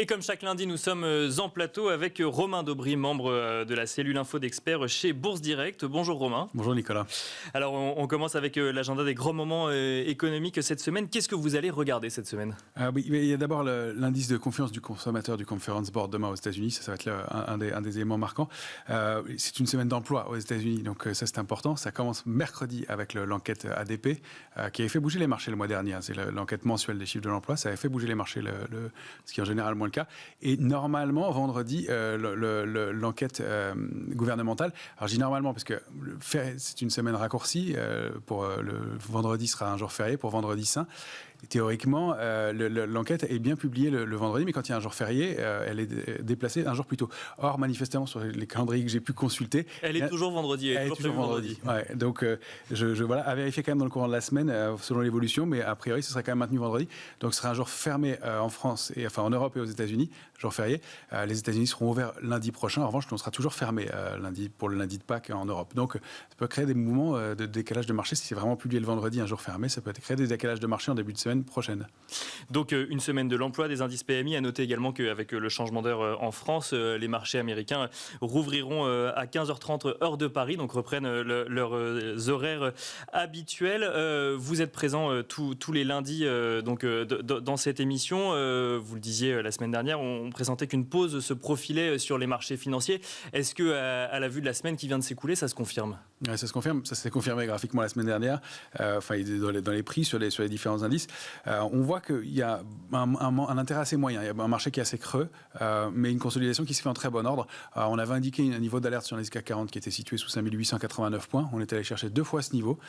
Et comme chaque lundi, nous sommes en plateau avec Romain Daubry, membre de la cellule info d'experts chez Bourse Direct. Bonjour Romain. Bonjour Nicolas. Alors on commence avec l'agenda des grands moments économiques cette semaine. Qu'est-ce que vous allez regarder cette semaine? Oui, il y a d'abord l'indice de confiance du consommateur du Conference Board demain aux États-Unis. Ça va être un des éléments marquants. C'est une semaine d'emploi aux États-Unis, donc ça c'est important. Ça commence mercredi avec l'enquête ADP qui avait fait bouger les marchés le mois dernier. C'est l'enquête mensuelle des chiffres de l'emploi. Ça avait fait bouger les marchés, ce qui est en général moins le cas. Et normalement, vendredi, l'enquête gouvernementale. Alors je dis normalement parce que c'est une semaine raccourcie. Pour le vendredi sera un jour férié pour vendredi saint. Et théoriquement, l'enquête est bien publiée le vendredi, mais quand il y a un jour férié, elle est déplacée un jour plus tôt. Or, manifestement, sur les calendriers que j'ai pu consulter... Elle est toujours vendredi. Elle est toujours vendredi. Ouais, donc, voilà, à vérifier quand même dans le courant de la semaine, selon l'évolution, mais a priori, ce sera quand même maintenu vendredi. Donc, ce sera un jour fermé en France, en Europe et aux États-Unis, jour férié. Les États-Unis seront ouverts lundi prochain. En revanche, on sera toujours fermé pour le lundi de Pâques en Europe. Donc, ça peut créer des mouvements de décalage de marché. Si c'est vraiment publié le vendredi, un jour fermé, ça peut créer des décalages de marché en début de semaine prochaine. Donc une semaine de l'emploi, des indices PMI. À noter également qu'avec le changement d'heure en France, les marchés américains rouvriront à 15h30 heure de Paris, donc reprennent leurs horaires habituels. Vous êtes présent tous les lundis dans cette émission. Vous le disiez la semaine dernière, on présentait qu'une pause se profilait sur les marchés financiers. Est-ce que à la vue de la semaine qui vient de s'écouler, ça se confirme? Ouais, ça se confirme. Ça s'est confirmé graphiquement la semaine dernière. Dans les prix sur les différents indices. On voit qu'il y a un intérêt assez moyen. Il y a un marché qui est assez creux, mais une consolidation qui se fait en très bon ordre. On avait indiqué un niveau d'alerte sur l'indice CAC 40 qui était situé sous 5889 points. On est allé chercher 2 fois ce niveau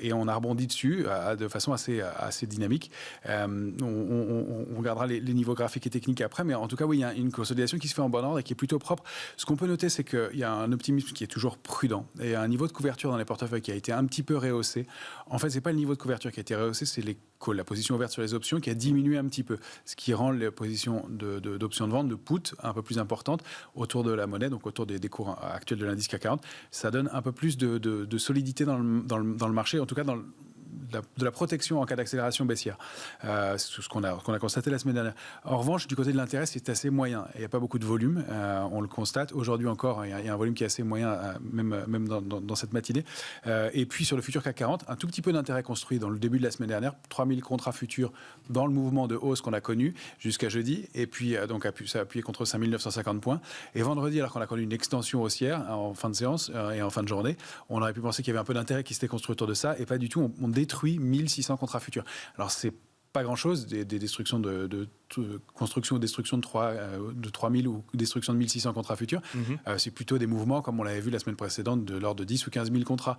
et on a rebondi dessus de façon assez dynamique. On regardera les niveaux graphiques et techniques après, mais en tout cas, oui, il y a une consolidation qui se fait en bon ordre et qui est plutôt propre. Ce qu'on peut noter, c'est qu'il y a un optimisme qui est toujours prudent et un niveau de couverture dans les portefeuilles qui a été un petit peu rehaussé. En fait, c'est pas le niveau de couverture qui a été rehaussé, c'est la position ouverte sur les options qui a diminué un petit peu, ce qui rend les positions d'options de vente, de put, un peu plus importantes autour de la monnaie, donc autour des cours actuels de l'indice CAC 40. Ça donne un peu plus de solidité dans le marché, en tout cas de la protection en cas d'accélération baissière. C'est ce qu'on a constaté la semaine dernière. En revanche, du côté de l'intérêt, c'est assez moyen. Il n'y a pas beaucoup de volume, on le constate. Aujourd'hui encore, il y a un volume qui est assez moyen, même dans cette matinée. Et puis sur le futur CAC 40, un tout petit peu d'intérêt construit dans le début de la semaine dernière, 3000 contrats futurs dans le mouvement de hausse qu'on a connu jusqu'à jeudi, et puis donc ça a appuyé contre 5950 points. Et vendredi, alors qu'on a connu une extension haussière en fin de séance et en fin de journée, on aurait pu penser qu'il y avait un peu d'intérêt qui s'était construit autour de ça, et pas du tout. On détruit 1600 contrats futurs. Alors, c'est pas grand-chose, des destructions de construction ou destruction de 3000 ou destruction de 1600 contrats futurs. C'est plutôt des mouvements, comme on l'avait vu la semaine précédente, de l'ordre de 10 ou 15 000 contrats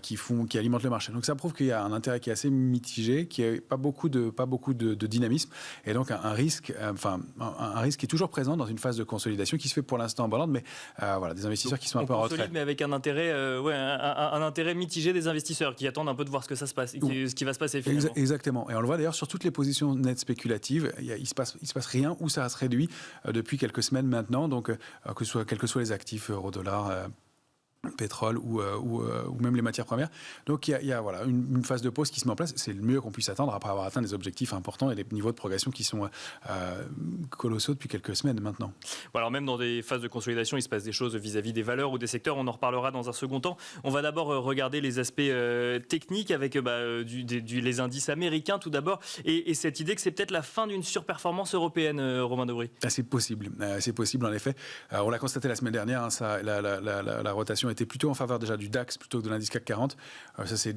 qui alimentent le marché. Donc ça prouve qu'il y a un intérêt qui est assez mitigé, qui n'a pas beaucoup de dynamisme, et donc un risque qui est toujours présent dans une phase de consolidation qui se fait pour l'instant en bas, mais voilà, des investisseurs qui sont un peu en retrait. Mais avec un intérêt, un intérêt mitigé des investisseurs qui attendent un peu de voir ce que ça se passe, ce qui va se passer finalement. Exactement. Et on le voit d'ailleurs sur toutes les positions nettes spéculatives, il se passe rien ou ça se réduit depuis quelques semaines maintenant, donc quels que soient les actifs, euro, dollar, pétrole ou même les matières premières. Donc il y a voilà, une phase de pause qui se met en place. C'est le mieux qu'on puisse attendre après avoir atteint des objectifs importants et des niveaux de progression qui sont colossaux depuis quelques semaines maintenant. Bon, alors même dans des phases de consolidation, il se passe des choses vis-à-vis des valeurs ou des secteurs. On en reparlera dans un second temps. On va d'abord regarder les aspects techniques avec les indices américains tout d'abord et cette idée que c'est peut-être la fin d'une surperformance européenne, Romain Daubry. C'est possible en effet. On l'a constaté la semaine dernière, la rotation était plutôt en faveur déjà du DAX plutôt que de l'indice CAC 40. Ça, ce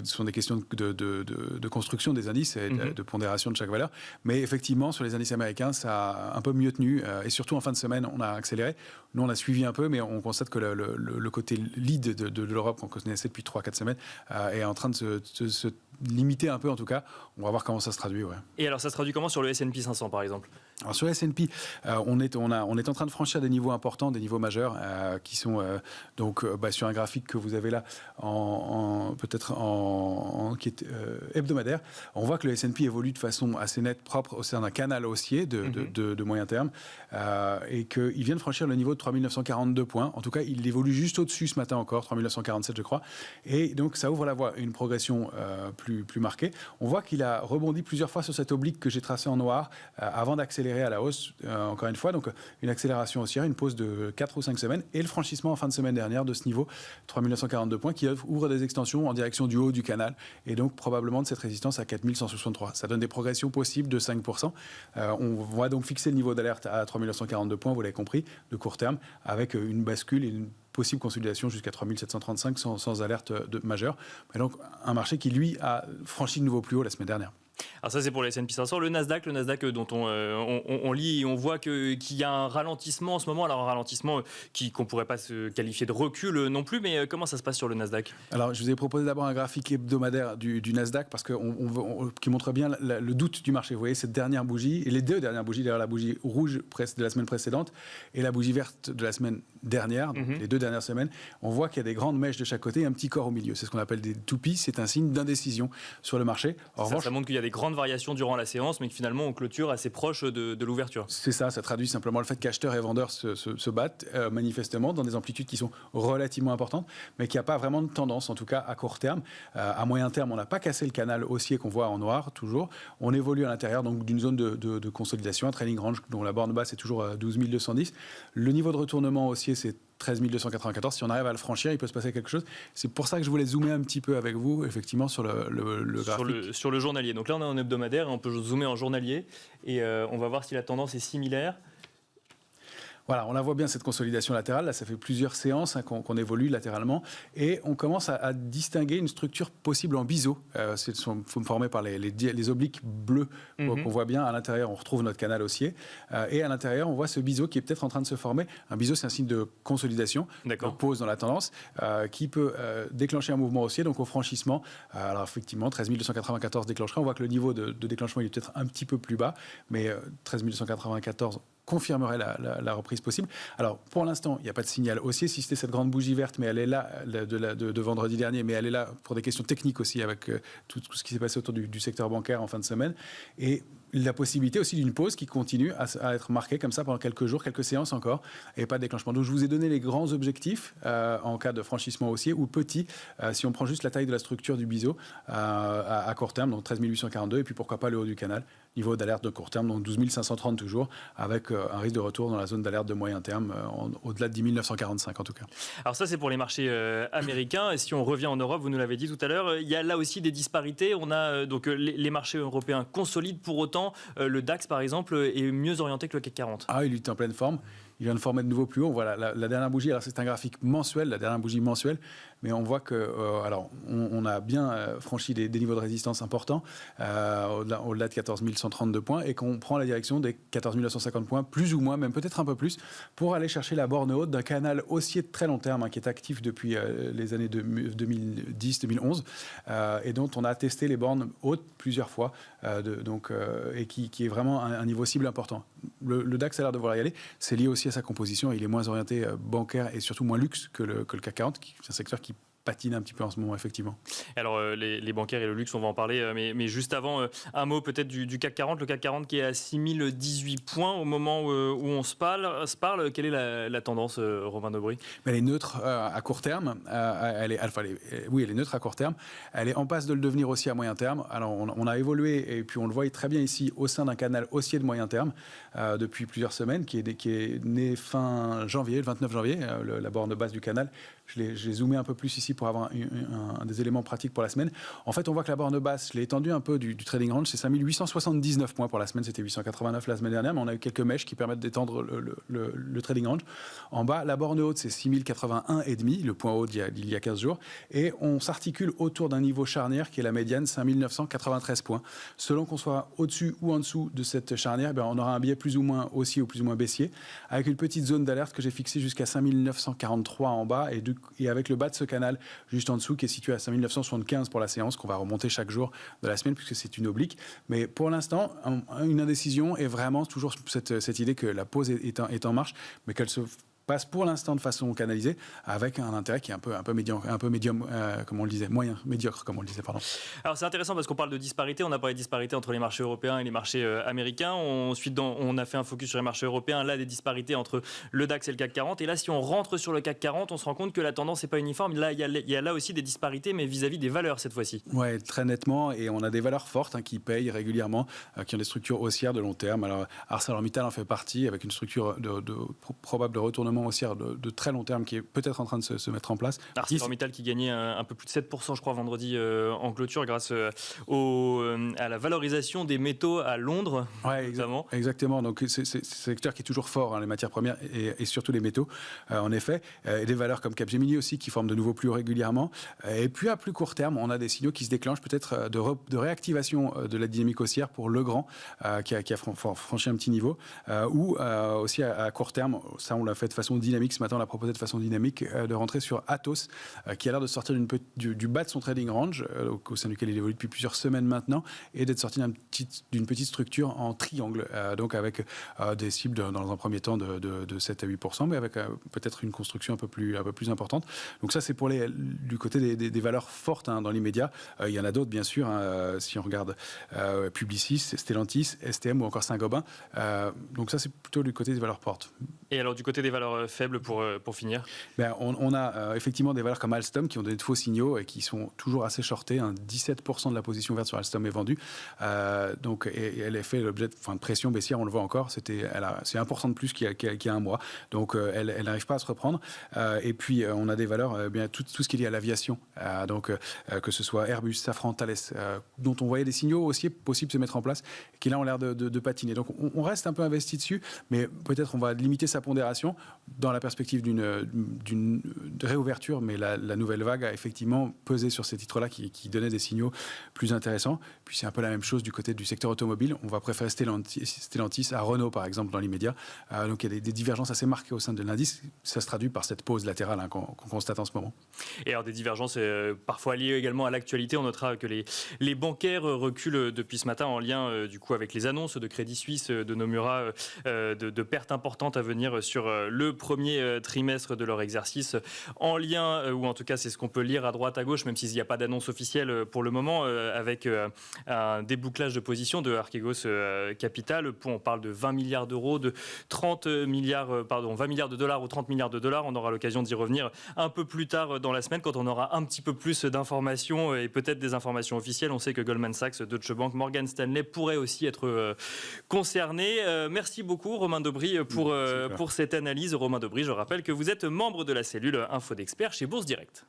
sont des questions de construction des indices et de pondération de chaque valeur. Mais effectivement, sur les indices américains, ça a un peu mieux tenu. Et surtout, en fin de semaine, on a accéléré. Nous, on a suivi un peu, mais on constate que le côté lead de l'Europe, qu'on connaissait depuis 3-4 semaines, est en train de se limiter un peu, en tout cas. On va voir comment ça se traduit. Ouais. Et alors, ça se traduit comment sur le S&P 500, par exemple? Alors, sur le S&P, on est en train de franchir des niveaux importants, des niveaux majeurs, qui sont sur un graphique que vous avez là, qui est hebdomadaire. On voit que le S&P évolue de façon assez nette, propre, au sein d'un canal haussier de moyen terme, et qu'il vient de franchir le niveau de 3942 points. En tout cas, il évolue juste au-dessus ce matin encore, 3947 je crois. Et donc, ça ouvre la voie à une progression plus plus marquée. On voit qu'il a rebondi plusieurs fois sur cette oblique que j'ai tracée en noir avant d'accélérer à la hausse, encore une fois. Donc, une accélération haussière, une pause de 4 ou 5 semaines et le franchissement en fin de semaine dernière de ce niveau, 3942 points, qui ouvre des extensions en direction du haut du canal et donc probablement de cette résistance à 4163. Ça donne des progressions possibles de 5%. On va donc fixer le niveau d'alerte à 3942 points, vous l'avez compris, de court terme, avec une bascule et une possible consolidation jusqu'à 3735 sans alerte majeure. Mais donc, un marché qui, lui, a franchi de nouveau plus haut la semaine dernière. Alors ça, c'est pour les S&P 500. Le Nasdaq dont on lit et on voit qu'il y a un ralentissement en ce moment. Alors un ralentissement qu'on ne pourrait pas se qualifier de recul non plus, mais comment ça se passe sur le Nasdaq? Alors, je vous ai proposé d'abord un graphique hebdomadaire du Nasdaq parce qui montre bien le doute du marché. Vous voyez cette dernière bougie, et les deux dernières bougies, d'ailleurs la bougie rouge de la semaine précédente et la bougie verte de la semaine dernière, donc les 2 dernières semaines. On voit qu'il y a des grandes mèches de chaque côté et un petit corps au milieu. C'est ce qu'on appelle des toupies. C'est un signe d'indécision sur le marché. Ça montre qu'il y a des grandes variations durant la séance, mais que finalement on clôture assez proche de l'ouverture. C'est ça traduit simplement le fait qu'acheteurs et vendeurs se battent manifestement dans des amplitudes qui sont relativement importantes, mais qu'il n'y a pas vraiment de tendance, en tout cas à court terme. À moyen terme, on n'a pas cassé le canal haussier qu'on voit en noir, toujours. On évolue à l'intérieur donc d'une zone de consolidation, un trading range dont la borne basse est toujours à 12 210. Le niveau de retournement haussier, c'est 13 294. Si on arrive à le franchir, il peut se passer quelque chose. C'est pour ça que je voulais zoomer un petit peu avec vous, effectivement, sur le graphique. Sur le journalier. Donc là, on est en hebdomadaire, on peut zoomer en journalier et on va voir si la tendance est similaire. Voilà, on la voit bien, cette consolidation latérale. Là, ça fait plusieurs séances qu'on évolue latéralement. Et on commence à distinguer une structure possible en biseau. C'est formé par les obliques bleues qu'on voit bien. À l'intérieur, on retrouve notre canal haussier. Et à l'intérieur, on voit ce biseau qui est peut-être en train de se former. Un biseau, c'est un signe de consolidation, de pause dans la tendance, qui peut déclencher un mouvement haussier, donc au franchissement. Alors effectivement, 13 294 déclencherait. On voit que le niveau de déclenchement il est peut-être un petit peu plus bas, mais 13 294 confirmerait la reprise possible. Alors, pour l'instant, il n'y a pas de signal haussier, si c'était cette grande bougie verte, mais elle est là, de vendredi dernier, mais elle est là pour des questions techniques aussi, avec tout ce qui s'est passé autour du secteur bancaire en fin de semaine. Et la possibilité aussi d'une pause qui continue à être marquée comme ça pendant quelques jours, quelques séances encore, et pas de déclenchement. Donc, je vous ai donné les grands objectifs en cas de franchissement haussier ou petit, si on prend juste la taille de la structure du biseau à court terme, donc 13 842, et puis pourquoi pas le haut du canal, niveau d'alerte de court terme, donc 12 530 toujours, avec un risque de retour dans la zone d'alerte de moyen terme, au-delà de 10 945 en tout cas. Alors ça, c'est pour les marchés américains. Et si on revient en Europe, vous nous l'avez dit tout à l'heure, il y a là aussi des disparités. On a donc les marchés européens consolident, pour autant, le DAX par exemple est mieux orienté que le CAC 40. Ah, il est en pleine forme. Il vient de former de nouveau plus haut. Voilà, la dernière bougie, alors c'est un graphique mensuel, la dernière bougie mensuelle, mais on voit que, on a bien franchi des niveaux de résistance importants, au-delà de 14 132 points, et qu'on prend la direction des 14 950 points, plus ou moins, même peut-être un peu plus, pour aller chercher la borne haute d'un canal haussier de très long terme, qui est actif depuis les années 2010-2011, et dont on a testé les bornes hautes plusieurs fois, et qui est vraiment un niveau cible important. Le DAX a l'air de vouloir y aller. C'est lié aussi à sa composition. Il est moins orienté bancaire et surtout moins luxe que le CAC 40, qui est un secteur qui patine un petit peu en ce moment, effectivement. Alors, les bancaires et le luxe, on va en parler, mais juste avant, un mot peut-être du CAC 40. Le CAC 40 qui est à 6018 points au moment où on se parle. Quelle est la tendance, Romain Daubry? Elle est neutre à court terme. Elle est neutre à court terme. Elle est en passe de le devenir aussi à moyen terme. Alors, on a évolué, et puis on le voit très bien ici, au sein d'un canal haussier de moyen terme depuis plusieurs semaines, qui est né fin janvier, le 29 janvier, la borne basse du canal. Je l'ai zoomé un peu plus ici pour avoir des éléments pratiques pour la semaine. En fait, on voit que la borne basse, je l'ai étendue un peu du trading range, c'est 5879 points pour la semaine, c'était 889 la semaine dernière, mais on a eu quelques mèches qui permettent d'étendre le trading range. En bas, la borne haute, c'est 6081,5, le point haut d'il y a 15 jours, et on s'articule autour d'un niveau charnière qui est la médiane, 5993 points. Selon qu'on soit au-dessus ou en dessous de cette charnière, on aura un biais plus ou moins haussier ou plus ou moins baissier, avec une petite zone d'alerte que j'ai fixée jusqu'à 5943 en bas, et avec le bas de ce canal juste en dessous qui est situé à 5975 pour la séance qu'on va remonter chaque jour de la semaine puisque c'est une oblique. Mais pour l'instant, une indécision est vraiment toujours cette idée que la pause est en marche, mais qu'elle se passe pour l'instant de façon canalisée, avec un intérêt qui est un peu médium, comme on le disait, moyen, médiocre, comme on le disait, pardon. Alors c'est intéressant parce qu'on parle de disparité, on a parlé de disparité entre les marchés européens et les marchés américains. Ensuite, on a fait un focus sur les marchés européens, là des disparités entre le DAX et le CAC 40. Et là, si on rentre sur le CAC 40, on se rend compte que la tendance n'est pas uniforme. Là, il y a là aussi des disparités, mais vis-à-vis des valeurs cette fois-ci. Oui, très nettement, et on a des valeurs fortes qui payent régulièrement, qui ont des structures haussières de long terme. Alors ArcelorMittal en fait partie, avec une structure probable de retournement haussière de très long terme qui est peut-être en train de se mettre en place. ArcelorMittal qui gagnait un peu plus de 7%, je crois, vendredi en clôture grâce à la valorisation des métaux à Londres, notamment. Exactement. Donc c'est un secteur qui est toujours fort, les matières premières et surtout les métaux, en effet. Et des valeurs comme Capgemini aussi qui forment de nouveau plus régulièrement. Et puis à plus court terme, on a des signaux qui se déclenchent peut-être de réactivation de la dynamique haussière pour Legrand, qui a franchi un petit niveau, ou aussi à court terme, ça on l'a fait de façon dynamique, ce matin on l'a proposé de façon dynamique, de rentrer sur Atos, qui a l'air de sortir du bas de son trading range, au sein duquel il évolue depuis plusieurs semaines maintenant, et d'être sorti d'une petite structure en triangle, donc avec des cibles dans un premier temps de 7 à 8%, mais avec peut-être une construction un peu plus importante. Donc ça c'est pour du côté des valeurs fortes dans l'immédiat. Il y en a d'autres bien sûr, si on regarde Publicis, Stellantis, STM ou encore Saint-Gobain. Donc ça c'est plutôt du côté des valeurs fortes. Et alors du côté des valeurs faibles pour finir? On a effectivement des valeurs comme Alstom qui ont donné de faux signaux et qui sont toujours assez shortées. 17% de la position verte sur Alstom est vendue. Donc, et elle a fait l'objet de pression baissière, on le voit encore. C'est 1% de plus qu'il y a un mois. Donc elle n'arrive pas à se reprendre. Et puis on a des valeurs, tout ce qui est lié à l'aviation. Donc que ce soit Airbus, Safran, Thales, dont on voyait des signaux aussi possibles de se mettre en place, qui là ont l'air de patiner. Donc on reste un peu investi dessus, mais peut-être on va limiter sa pondération dans la perspective d'une réouverture, mais la nouvelle vague a effectivement pesé sur ces titres-là qui donnaient des signaux plus intéressants. Puis c'est un peu la même chose du côté du secteur automobile. On va préférer Stellantis à Renault, par exemple, dans l'immédiat. Donc il y a des divergences assez marquées au sein de l'indice. Ça se traduit par cette pause latérale qu'on constate en ce moment. Et alors des divergences parfois liées également à l'actualité. On notera que les bancaires reculent depuis ce matin en lien du coup avec les annonces de Crédit Suisse, de Nomura, de pertes importantes à venir sur le premier trimestre de leur exercice, en lien, ou en tout cas c'est ce qu'on peut lire à droite à gauche, même s'il n'y a pas d'annonce officielle pour le moment, avec un débouclage de position de Archegos Capital. On parle de 20 milliards d'euros, de 20 milliards de dollars ou 30 milliards de dollars. On aura l'occasion d'y revenir un peu plus tard dans la semaine quand on aura un petit peu plus d'informations et peut-être des informations officielles. On sait que Goldman Sachs, Deutsche Bank, Morgan Stanley pourraient aussi être concernés. Merci beaucoup Romain Daubry pour cette analyse. Romain Daubry, je rappelle que vous êtes membre de la cellule Info d'Experts chez Bourse Direct.